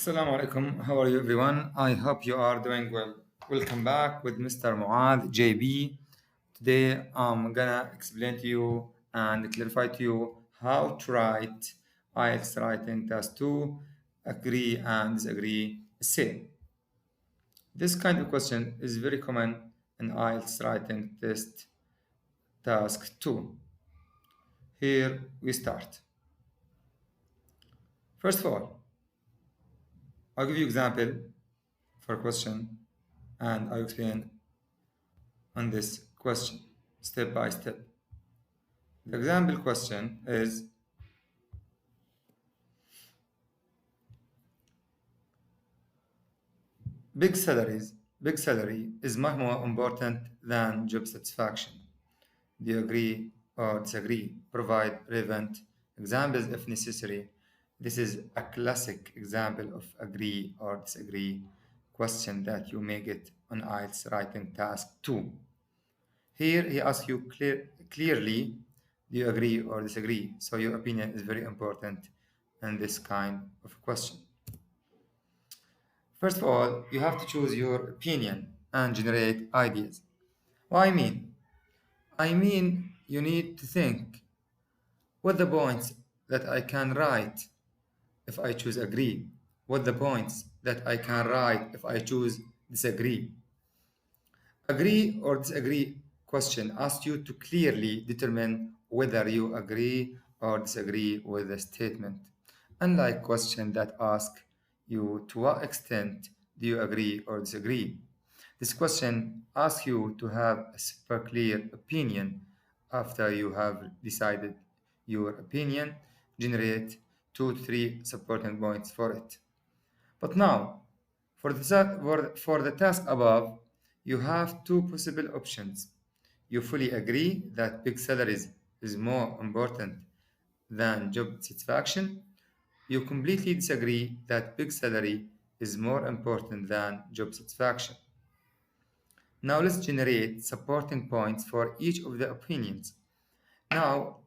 Assalamu alaikum. How are you, everyone? I hope you are doing well. Welcome back with Mr Moath J B. Today I'm gonna explain to you and clarify to you how to write IELTS writing test 2, agree and disagree essay. This kind of question is very common in IELTS writing test task 2. Here we start. First of all, I'll give you example for a question and I'll explain on this question step by step. The example question is big salary is much more important than job satisfaction. Do you agree or disagree? Provide relevant examples if necessary. This is a classic example of agree or disagree question that you may get on IELTS writing task 2. Here he asks you clearly, do you agree or disagree? So your opinion is very important in this kind of question. First of all, you have to choose your opinion and generate ideas. What I mean? I mean you need to think what the points that I can write if I choose agree, what the points that I can write if I choose disagree. Agree or disagree question asks you to clearly determine whether you agree or disagree with the statement. Unlike questions that ask you to what extent do you agree or disagree. This question asks you to have a super clear opinion. After you have decided your opinion, generate 2 to 3 supporting points for it. But now, for the task above, you have 2 possible options. You fully agree that big salaries is more important than job satisfaction. You completely disagree that big salary is more important than job satisfaction. Now let's generate supporting points for each of the opinions. Now,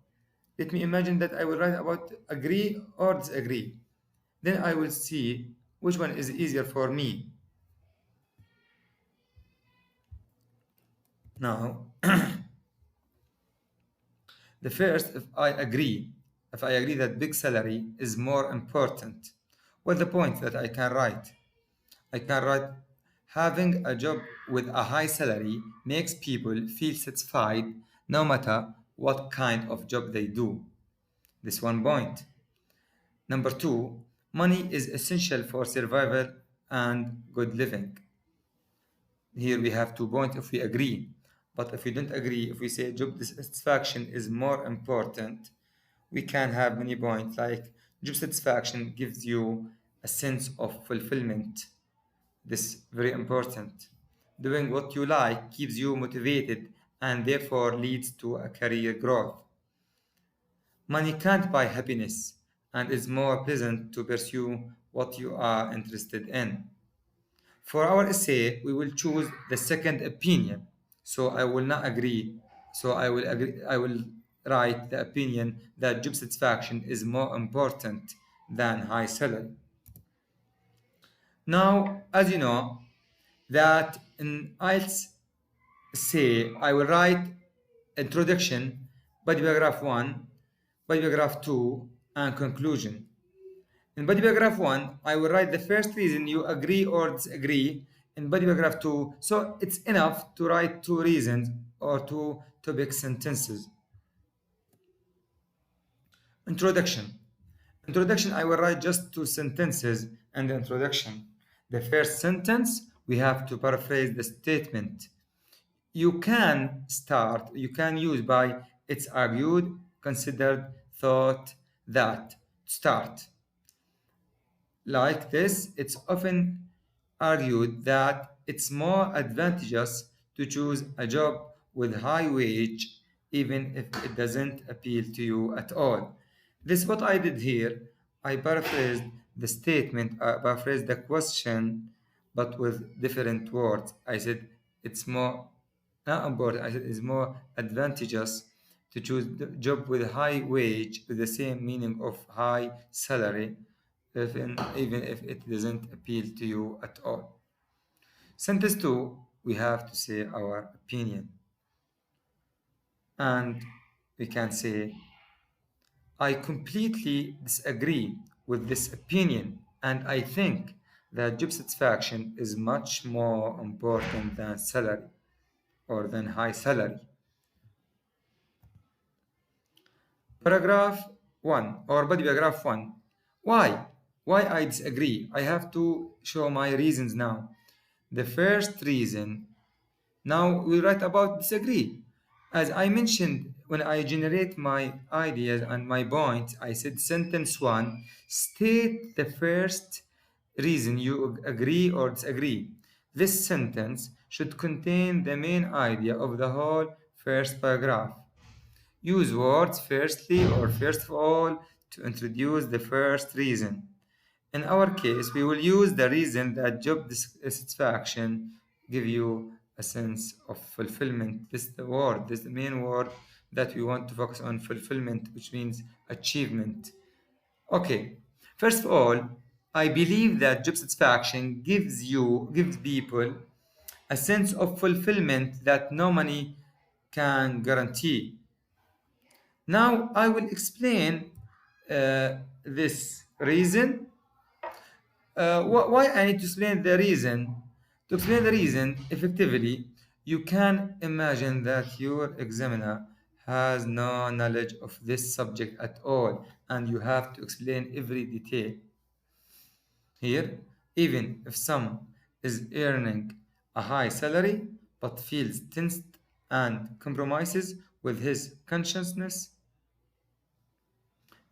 let me imagine that I will write about agree or disagree. Then I will see which one is easier for me. Now, the first, if I agree that big salary is more important, what the point that I can write? I can write having a job with a high salary makes people feel satisfied no matter what kind of job they do. This one point. Number 2, money is essential for survival and good living. Here we have 2 points if we agree. But if we don't agree, if we say job satisfaction is more important, we can have many points like job satisfaction gives you a sense of fulfillment. This is very important. Doing what you like keeps you motivated and therefore leads to a career growth. Money can't buy happiness and is more pleasant to pursue what you are interested in. For our essay, we will choose the second opinion. So I will not agree. So I will write the opinion that job satisfaction is more important than high salary. Now, as you know, that in IELTS essay, I will write introduction, body paragraph 1, body paragraph 2, and conclusion. In body paragraph 1, I will write the first reason you agree or disagree in body paragraph 2, so it's enough to write 2 reasons or 2 topic sentences. Introduction, I will write just 2 sentences in the introduction. The first sentence, we have to paraphrase the statement. You can use by it's argued, considered, thought, that, start. Like this, it's often argued that it's more advantageous to choose a job with high wage even if it doesn't appeal to you at all. This is what I did here. I paraphrased the statement, paraphrased the question, but with different words. I said it's more not important. I said it's more advantageous to choose the job with high wage with the same meaning of high salary even if it doesn't appeal to you at all. Sentence 2, we have to say our opinion. And we can say, I completely disagree with this opinion, and I think that job satisfaction is much more important than salary or than high salary. Paragraph 1 or body paragraph 1. Why? Why I disagree? I have to show my reasons now. The first reason, now we write about disagree. As I mentioned, when I generate my ideas and my points, I said sentence 1, state the first reason you agree or disagree. This sentence should contain the main idea of the whole first paragraph. Use words firstly or first of all to introduce the first reason. In our case, we will use the reason that job satisfaction give you a sense of fulfillment. This is the word, this is the main word that we want to focus on, fulfillment, which means achievement. Okay, first of all, I believe that job satisfaction gives people a sense of fulfillment that no money can guarantee. Now I will explain this reason. Why I need to explain the reason? To explain the reason effectively, you can imagine that your examiner has no knowledge of this subject at all, and you have to explain every detail. Here, even if someone is earning a high salary but feels tensed and compromises with his consciousness,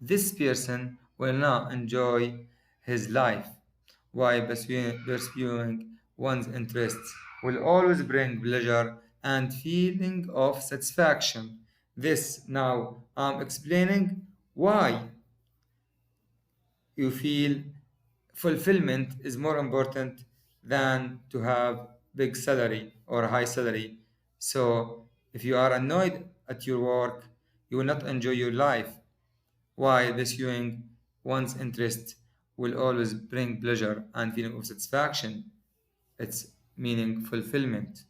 this person will not enjoy his life. Why pursuing one's interests will always bring pleasure and feeling of satisfaction. This now I'm explaining why you feel fulfillment is more important than to have big salary or high salary. So if you are annoyed at your work, you will not enjoy your life. Why pursuing one's interest will always bring pleasure and feeling of satisfaction. It's meaning fulfillment.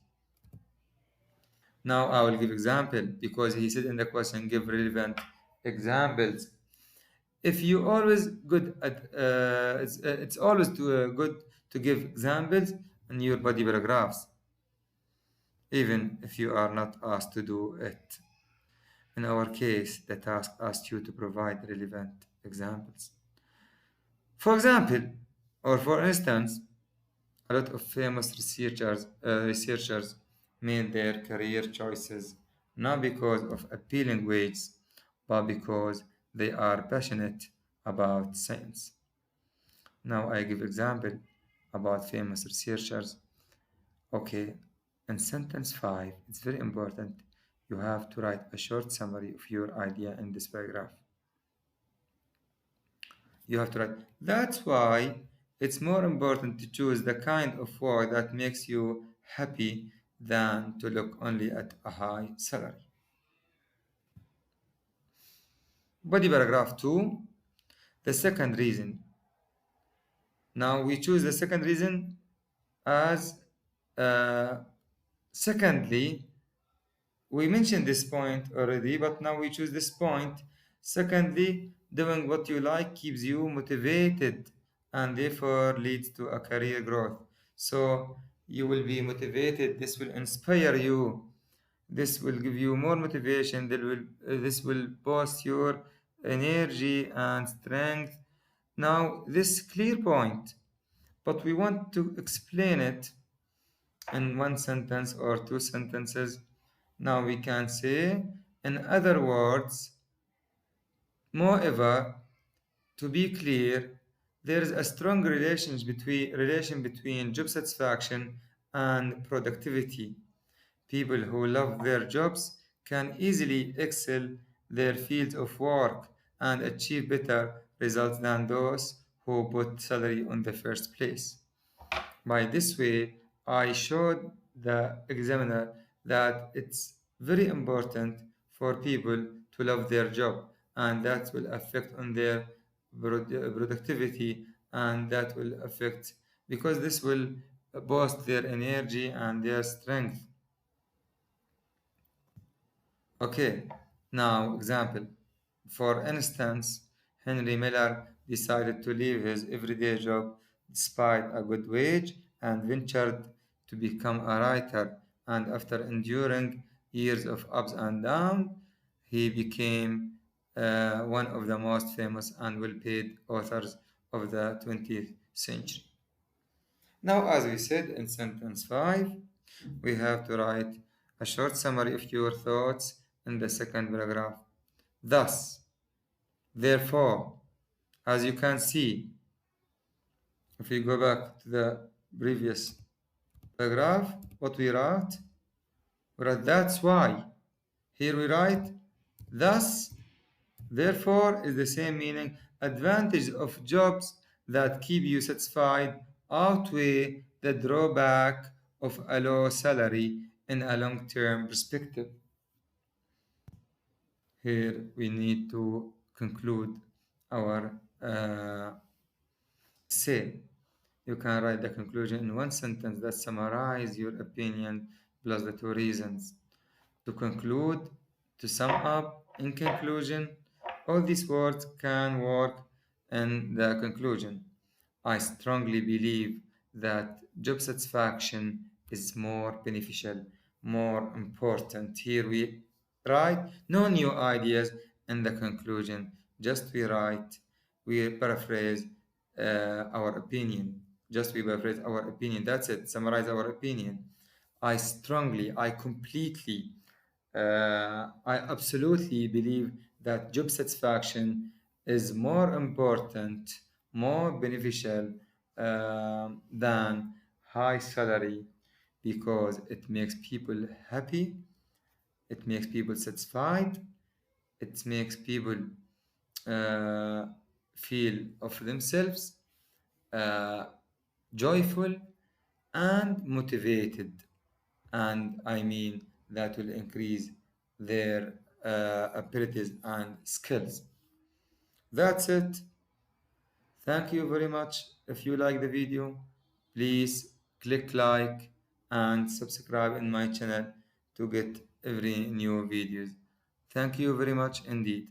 Now I will give example because he said in the question give relevant examples. If you always good at it's always good to give examples in your body paragraphs, even if you are not asked to do it. In our case, the task asked you to provide relevant examples. For example, or for instance, a lot of famous researchers made their career choices not because of appealing wages, but because they are passionate about science. Now I give example about famous researchers. Okay, in sentence 5, it's very important. You have to write a short summary of your idea in this paragraph. You have to write, that's why it's more important to choose the kind of work that makes you happy than to look only at a high salary. Body paragraph 2, the second reason. Now we choose the second reason as secondly, we mentioned this point already, but now we choose this point. Secondly, doing what you like keeps you motivated and therefore leads to a career growth. So you will be motivated. This will inspire you. This will give you more motivation. This will boost your energy and strength. Now, this clear point, but we want to explain it in one sentence or two sentences. Now we can say, in other words, moreover, to be clear, there is a strong relation between job satisfaction and productivity. People who love their jobs can easily excel their fields of work and achieve better results than those who put salary on the first place. By this way, I showed the examiner that it's very important for people to love their job, and that will affect on their productivity and that will affect, because this will boost their energy and their strength. Okay, now example. For instance, Henry Miller decided to leave his everyday job despite a good wage and ventured to become a writer. And after enduring years of ups and downs, he became one of the most famous and well-paid authors of the 20th century. Now, as we said in sentence 5, we have to write a short summary of your thoughts in the second paragraph. Thus, therefore, as you can see, if we go back to the previous paragraph, what we write? We write that's why. Here we write thus, therefore is the same meaning. Advantages of jobs that keep you satisfied outweigh the drawback of a low salary in a long-term perspective. Here we need to conclude our say. You can write the conclusion in one sentence that summarizes your opinion plus the two reasons. To conclude, to sum up, in conclusion, all these words can work in the conclusion. I strongly believe that job satisfaction is more beneficial, more important. Here we write no new ideas in the conclusion, just we paraphrase our opinion. Just we paraphrase our opinion. That's it. Summarize our opinion. I strongly, I completely, I absolutely believe that job satisfaction is more important, more beneficial than high salary, because it makes people happy, it makes people satisfied, it makes people uh, feel of themselves joyful and motivated, and I mean that will increase their abilities and skills. That's it. Thank you very much. If you like the video, please click like and subscribe in my channel to get every new videos. Thank you very much indeed.